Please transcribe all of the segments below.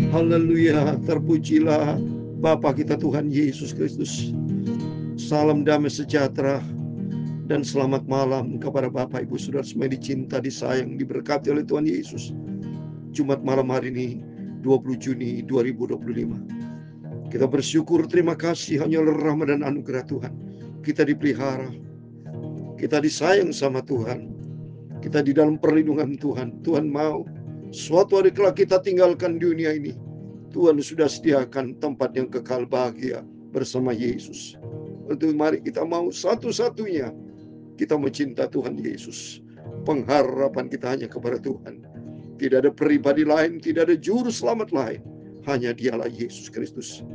Haleluya, terpujilah Bapa kita Tuhan Yesus Kristus. Salam damai sejahtera dan selamat malam kepada Bapak Ibu Saudara semua dicinta, disayang, diberkati oleh Tuhan Yesus. Jumat malam hari ini 20 Juni 2025. Kita bersyukur, terima kasih hanya oleh rahmat dan anugerah Tuhan. Kita dipelihara, kita disayang sama Tuhan, kita di dalam perlindungan Tuhan. Tuhan mau suatu hari kelak kita tinggalkan dunia ini, Tuhan sudah sediakan tempat yang kekal bahagia bersama Yesus. Untuk mari kita mau satu-satunya kita mencinta Tuhan Yesus. Pengharapan kita hanya kepada Tuhan. Tidak ada pribadi lain, tidak ada juru selamat lain, hanya Dialah Yesus Kristus.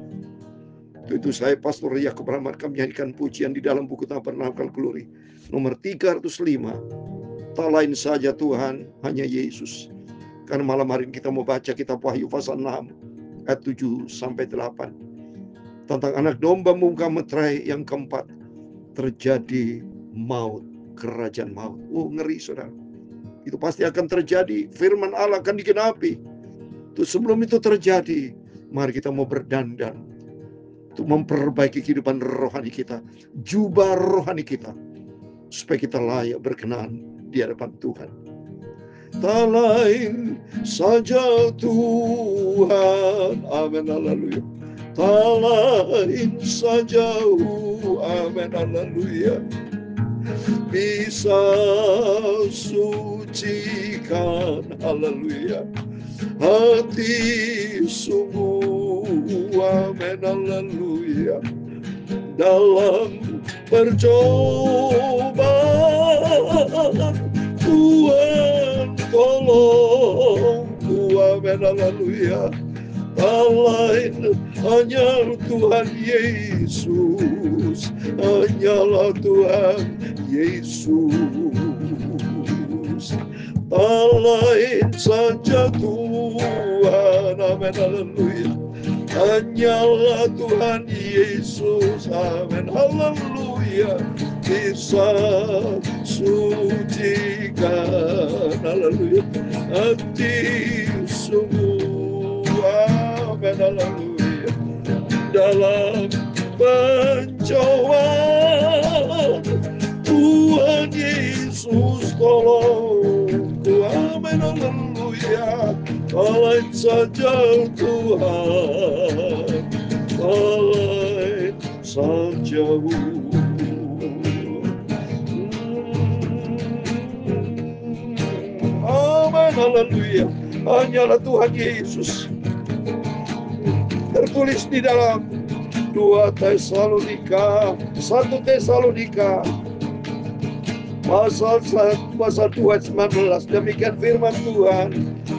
Itu saya Pastor Yakub Rahmat kami menyanyikan pujian di dalam buku Tabernakel Glory nomor 305. Tak lain saja Tuhan, hanya Yesus. Karena malam hari ini kita mau baca kitab Wahyu pasal 6 ayat 7-8 tentang anak domba membuka meterai yang keempat, terjadi maut, kerajaan maut. Oh, ngeri saudara. Itu pasti akan terjadi, firman Allah akan digenapi. Itu sebelum itu terjadi, mari kita mau berdandan untuk memperbaiki kehidupan rohani kita, jubah rohani kita, supaya kita layak berkenan di hadapan Tuhan. Tak lain saja Tuhan, amin, haleluya. Tak lain saja, amin, haleluya, bisa sucikan, haleluya, hati sungguh, amin, haleluya, dalam percobaan. Tuhan tolongku, amin, haleluya. Tak lain hanya Tuhan Yesus, hanyalah Tuhan Yesus. Tak lain saja Tuhan, amin, haleluya, hanyalah Tuhan Yesus, amin, haleluya, bisa sucikan, haleluya, hati sungguh, amin, haleluya, dalam pencobaan. Tuhan Yesus tolongku, amin, haleluya. Tak lain saja Tuhan, tak lain saja. Amin, haleluya, hanyalah Tuhan Yesus. Tertulis di dalam 1 Tesalonika pasal 2 ayat 19. Demikian firman Tuhan.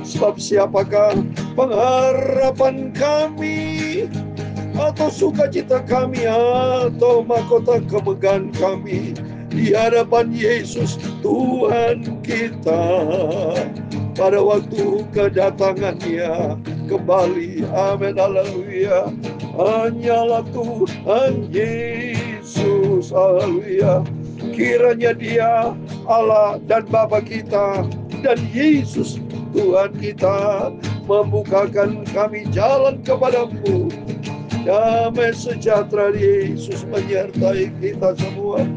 Sebab siapakah pengharapan kami, atau sukacita kami, atau mahkota kemegahan kami di hadapan Yesus Tuhan kita pada waktu kedatangannya kembali, amin, haleluya. Hanyalah Tuhan Yesus, haleluya. Kiranya Dia Allah dan Bapa kita dan Yesus Tuhan kita membukakan kami jalan kepadamu. Damai sejahtera Yesus menyertai kita semua.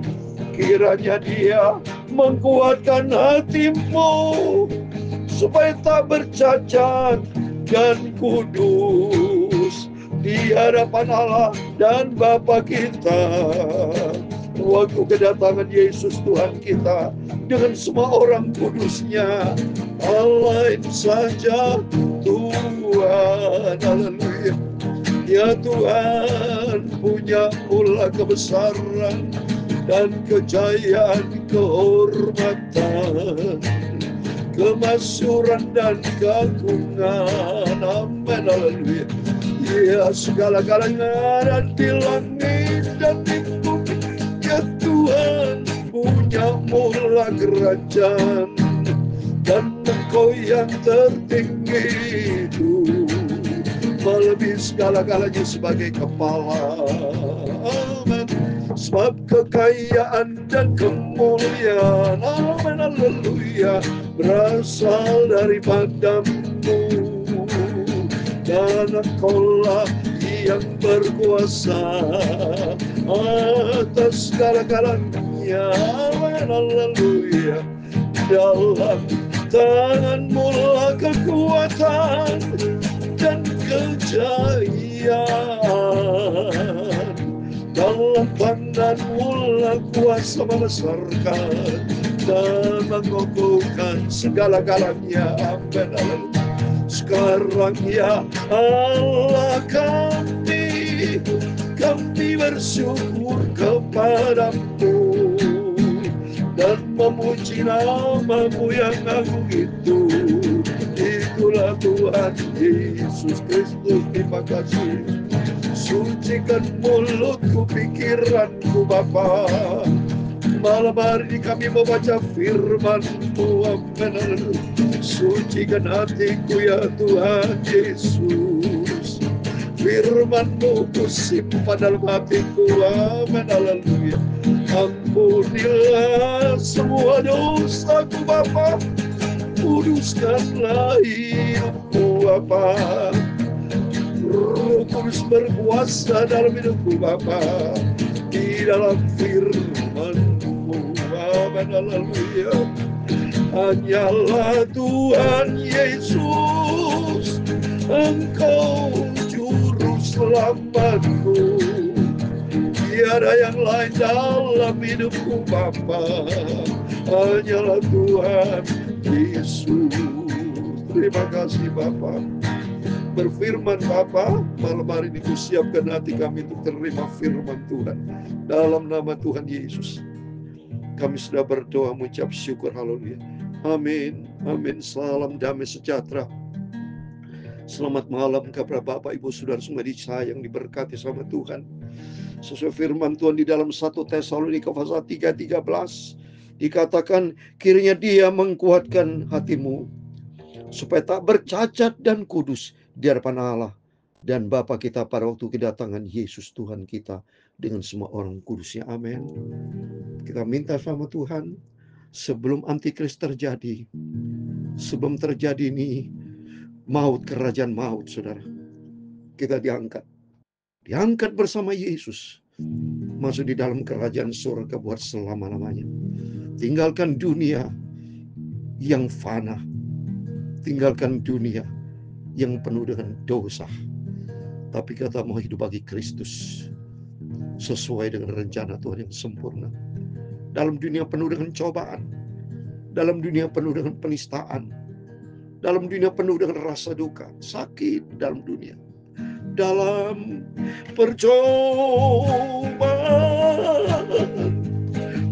Kiranya Dia menguatkan hatimu supaya tak bercacat dan kudus di hadapan Allah dan Bapa kita waktu kedatangan Yesus Tuhan kita dengan semua orang kudusnya. Lain saja Tuhan, haleluya. Ya Tuhan, punya mula kebesaran dan kejayaan, kehormatan, kemasyuran dan keagungan, amin, haleluya. Ya segala-galanya ada di langit dan di bumi, ya Tuhan punya mula kerajaan, dan Engkau yang tertinggi itu melebihi segala-galanya sebagai kepala, amin. Sebab kekayaan dan kemuliaan, amin, haleluya, berasal daripadamu. karena Kaulah yang berkuasa atas segala-galanya. Haleluya. Dalam tangan-Mu lah kekuatan dan kejayaan. Dalam tangan-Mu lah kuasa membesarkan dan mengokohkan segala-galanya. Amin. Haleluya. Sekarang ya Allah kami bersyukur kepadamu dan memuji nama-Mu yang agung itu. Itulah Tuhan Yesus Kristus. Terima kasih. Sucikan mulutku, pikiranku Bapa. Malam hari ini kami membaca firman-Mu. Amin. Sucikan hatiku ya Tuhan Yesus. Firman-Mu ku simpan dalam hatiku. Amin. Haleluya. Ampunilah semua dosaku Bapa. Kuduskanlah hidupku Bapa. Roh Kudus berkuasa dalam hidupku Bapa. Di dalam firman-Mu. Amin. Haleluya. Hanyalah Tuhan Yesus, Engkau juru selamatku. Tiada yang lain dalam hidupku Bapa. Hanyalah Tuhan Yesus. Terima kasih Bapa. Berfirman Bapa, malam hari ini kusiapkan hati kami untuk terima firman Tuhan. Dalam nama Tuhan Yesus kami sudah berdoa mengucap syukur. Haleluya. Amin. Amin. Salam damai sejahtera. Selamat malam kepada Bapak Ibu Saudara semua disayang, diberkati sama Tuhan. Sesuai firman Tuhan di dalam 1 Tesalonika pasal 3:13 dikatakan, kiranya Dia menguatkan hatimu supaya tak bercacat dan kudus di hadapan Allah dan Bapa kita pada waktu kedatangan Yesus Tuhan kita dengan semua orang kudusnya. Amin. Kita minta sama Tuhan, sebelum antikris terjadi, sebelum terjadi ini maut, kerajaan maut, saudara, kita diangkat bersama Yesus, masuk di dalam kerajaan surga buat selama-lamanya. Tinggalkan dunia yang fana, tinggalkan dunia yang penuh dengan dosa, tapi kita mau hidup bagi Kristus sesuai dengan rencana Tuhan yang sempurna. Dalam dunia penuh dengan cobaan, dalam dunia penuh dengan penistaan, dalam dunia penuh dengan rasa duka, sakit dalam dunia, dalam percobaan,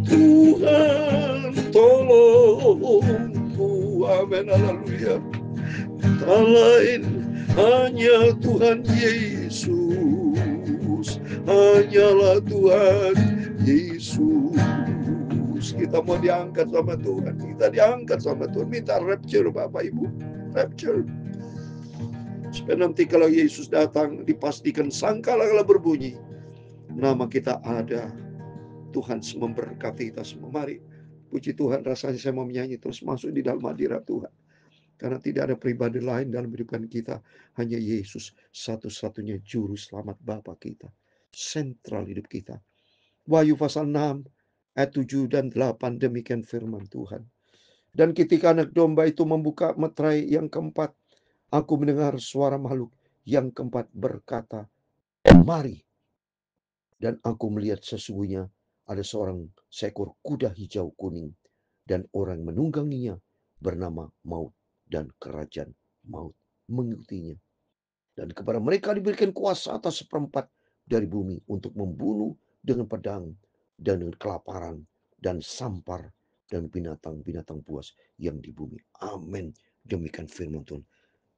Tuhan tolongku. Amin. Haleluya. Tak lain hanya Tuhan Yesus, hanyalah Tuhan Yesus. Kita mau diangkat sama Tuhan, kita diangkat sama Tuhan. Minta rapture Bapak Ibu, rapture. Supaya nanti kalau Yesus datang, dipastikan sangkala berbunyi, nama kita ada. Tuhan memberkati kita semua. Mari, puji Tuhan, rasanya saya mau menyanyi terus masuk di dalam hadirat Tuhan. Karena tidak ada pribadi lain dalam kehidupan kita, hanya Yesus satu-satunya juru selamat Bapa kita, sentral hidup kita. Wahyu pasal 6 ayat 7 dan 8, demikian firman Tuhan. Dan ketika anak domba itu membuka meterai yang keempat, aku mendengar suara makhluk yang keempat berkata, mari. Dan aku melihat sesungguhnya ada seekor kuda hijau kuning, dan orang menungganginya bernama Maut, dan kerajaan maut mengikutinya. Dan kepada mereka diberikan kuasa atas seperempat dari bumi untuk membunuh dengan pedang dan dengan kelaparan dan sampar dan binatang-binatang buas yang di bumi. Amin. Demikian firman Tuhan.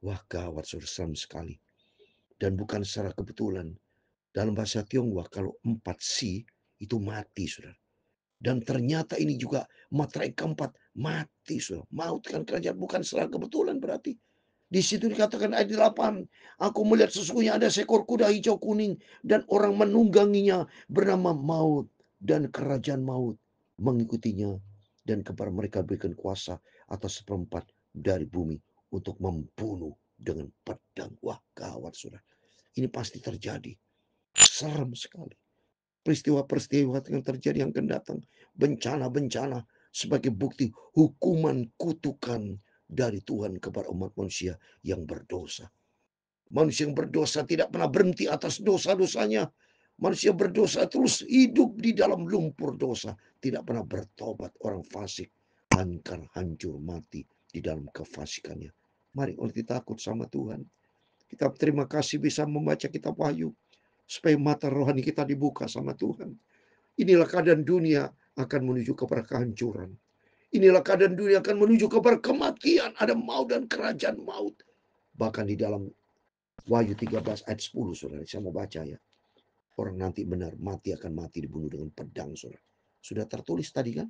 Wah, gawat, saudara, seram sekali. Dan bukan secara kebetulan. Dalam bahasa Tionghoa kalau 4 si itu mati, saudara. Dan ternyata ini juga materai keempat mati, saudara. Maut kan kerajaan, bukan secara kebetulan berarti. Di situ dikatakan ayat 8, aku melihat sesungguhnya ada seekor kuda hijau kuning dan orang menungganginya bernama Maut, dan kerajaan maut mengikutinya, dan kepada mereka berikan kuasa atas seperempat dari bumi untuk membunuh dengan pedang. Wah, bertaubat, saudara. Ini pasti terjadi. Serem sekali. Peristiwa-peristiwa yang terjadi yang akan datang. Bencana-bencana sebagai bukti hukuman kutukan dari Tuhan kepada umat manusia yang berdosa. Manusia yang berdosa tidak pernah berhenti atas dosa-dosanya. Manusia berdosa terus hidup di dalam lumpur dosa. Tidak pernah bertobat. Orang fasik hancur mati di dalam kefasikannya. Mari kita takut sama Tuhan. Kita terima kasih bisa membaca kitab Wahyu. Supaya mata rohani kita dibuka sama Tuhan. Inilah keadaan dunia akan menuju kepada kehancuran. Inilah keadaan dunia akan menuju kepada kematian. Ada maut dan kerajaan maut. Bahkan di dalam Wahyu 13 ayat 10, saudara. Saya mau baca ya. Orang nanti benar mati akan mati dibunuh dengan pedang, saudara. Sudah tertulis tadi kan?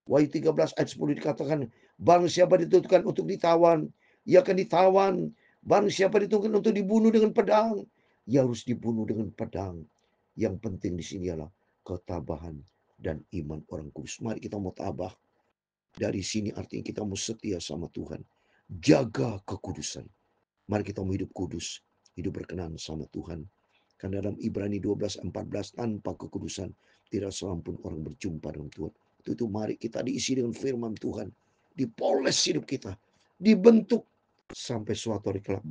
Wahyu 13 ayat 10 dikatakan, barang siapa ditentukan untuk ditawan, ia akan ditawan. Barang siapa ditentukan untuk dibunuh dengan pedang, ia harus dibunuh dengan pedang. Yang penting di sini adalah ketabahan dan iman orang kudus. Mari kita mau tabah. Dari sini artinya kita mau setia sama Tuhan. Jaga kekudusan. Mari kita mau hidup kudus. Hidup berkenan sama Tuhan. Karena dalam Ibrani 12:14, tanpa kekudusan tidak seorang pun orang berjumpa dengan Tuhan. Itu mari kita diisi dengan firman Tuhan. Dipoles hidup kita. Dibentuk. Sampai suatu hari kelak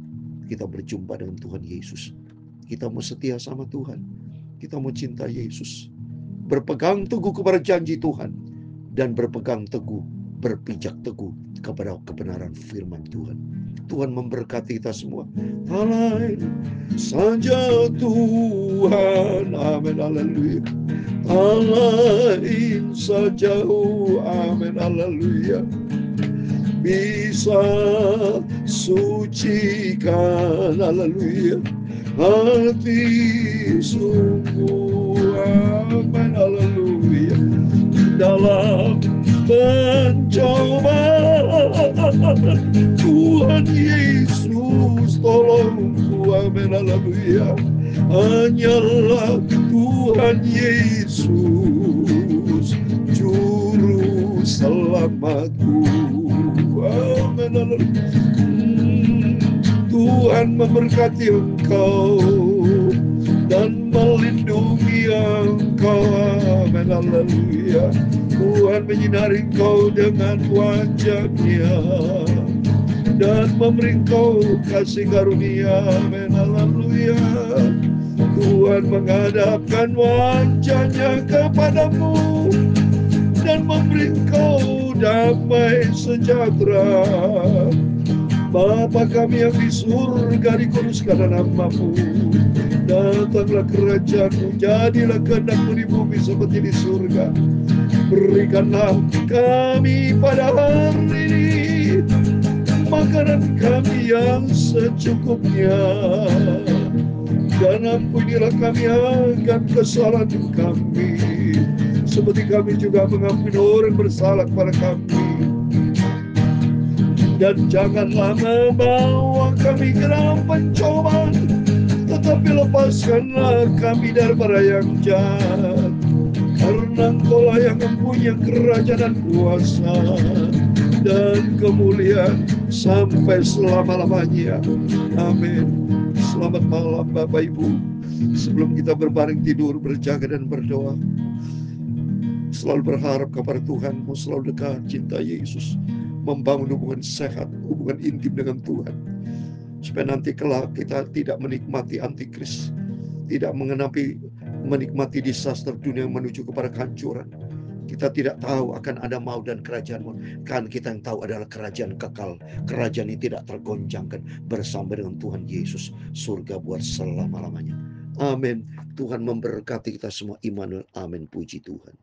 kita berjumpa dengan Tuhan Yesus. Kita mau setia sama Tuhan. Kita mau cinta Yesus. Berpegang teguh kepada janji Tuhan. Dan berpegang teguh, berpijak teguh kepada kebenaran firman Tuhan. Tuhan memberkati kita semua. Alain saja Tuhan. Amin. Haleluya. Alain saja. Amin. Haleluya. Bisa sucikan, haleluya, hati sungguh, amin, haleluya, dalam pencobaan. Tuhan Yesus tolongku, amin, haleluya. Hanyalah Tuhan Yesus juru selamatku. Amin. Tuhan memberkati engkau dan melindungi engkau. Amin. Haleluya. Tuhan menyinari engkau dengan wajah-Nya dan memberi engkau kasih karunia. Amin. Haleluya. Tuhan menghadapkan wajah-Nya kepadamu dan memberi engkau damai sejahtera. Bapa kami yang di surga, dikuduskanlah nama-Mu. Datanglah kerajaan-Mu, jadilah kehendak-Mu di bumi seperti di surga. Berikanlah kami pada hari ini makanan kami yang secukupnya. Dan ampunilah kami akan kesalahan kami, seperti kami juga mengampuni orang bersalah kepada kami. Dan janganlah membawa kami ke dalam pencobaan, tetapi lepaskanlah kami daripada yang jahat. Karena Engkau-lah yang mempunyai kerajaan dan kuasa dan kemuliaan sampai selama-lamanya. Amin. Selamat malam Bapak Ibu. Sebelum kita berbaring tidur, berjaga dan berdoa, selalu berharap kepada Tuhan, mau selalu dekat, cinta Yesus, membangun hubungan sehat, hubungan intim dengan Tuhan, supaya nanti kelak kita tidak menikmati antikris, tidak menikmati disaster dunia yang menuju kepada kehancuran. Kita tidak tahu akan ada maut dan kerajaan. Kan kita yang tahu adalah kerajaan kekal. Kerajaan ini tidak tergoncangkan bersama dengan Tuhan Yesus. Surga buat selama-lamanya. Amin. Tuhan memberkati kita semua. Immanuel. Amin. Puji Tuhan.